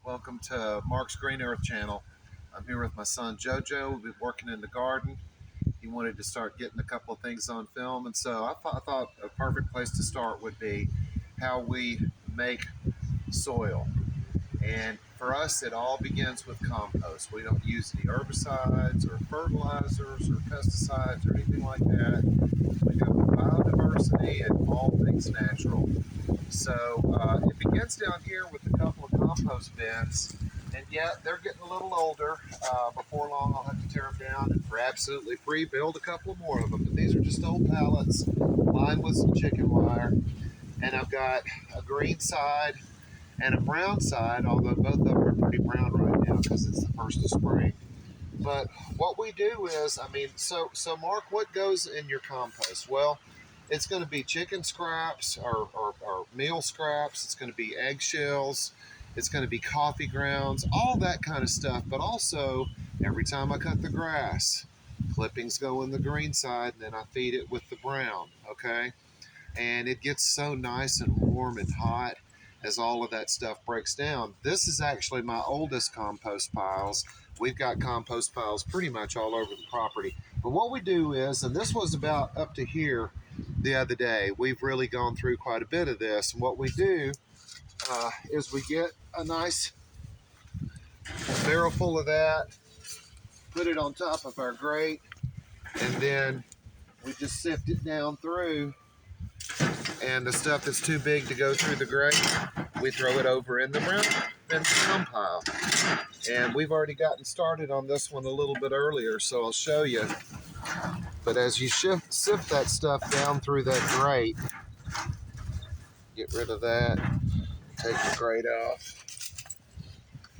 Welcome to Mark's Green Earth channel. I'm here with my son Jojo. We've been working in the garden. He wanted to start getting a couple of things on film, and so I thought a perfect place to start would be how we make soil. And for us, it all begins with compost. We don't use any herbicides or fertilizers or pesticides or anything like that. We go with biodiversity and all things natural. So it begins down here with a couple of compost bins, and yet they're getting a little older. Before long, I'll have to tear them down and for absolutely free build a couple more of them. But these are just old pallets lined with some chicken wire, and I've got a green side and a brown side, although both of them are pretty brown right now because it's the first of spring. But what we do is, so Mark, what goes in your compost? Well, it's going to be chicken scraps or meal scraps. It's going to be eggshells. It's going to be coffee grounds, all that kind of stuff. But also, every time I cut the grass, clippings go in the green side, and then I feed it with the brown, okay? And it gets so nice and warm and hot as all of that stuff breaks down. This is actually my oldest compost piles. We've got compost piles pretty much all over the property. But what we do is, and this was about up to here the other day, we've really gone through quite a bit of this. And what we do is we get a nice barrel full of that, put it on top of our grate, and then we just sift it down through. And the stuff that's too big to go through the grate, we throw it over in the brown pile. And we've already gotten started on this one a little bit earlier, so I'll show you. But as you sift that stuff down through that grate, get rid of that, take the grate off.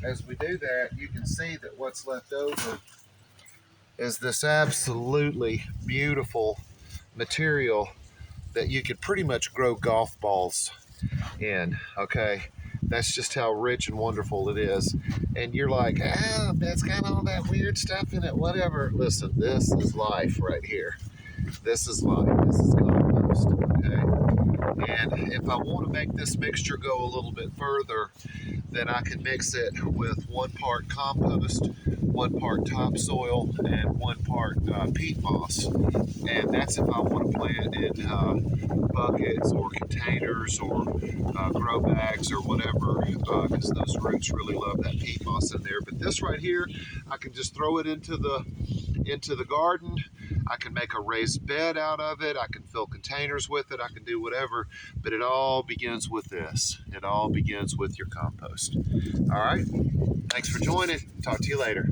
As we do that, you can see that what's left over is this absolutely beautiful material that you could pretty much grow golf balls in, okay? That's just how rich and wonderful it is. And you're like, that's got all that weird stuff in it, whatever. Listen, this is life right here. This is life. This is compost, okay? And if I want to make this mixture go a little bit further, then I can mix it with 1 part compost, 1 part topsoil, and 1 part peat moss. And that's if I want to plant in buckets or containers or grow bags or whatever, because those roots really love that peat moss in there. But this right here, I can just throw it into the garden. I can make a raised bed out of it. I can fill containers with it. I can do whatever, but it all begins with this. It all begins with your compost. All right. Thanks for joining. Talk to you later.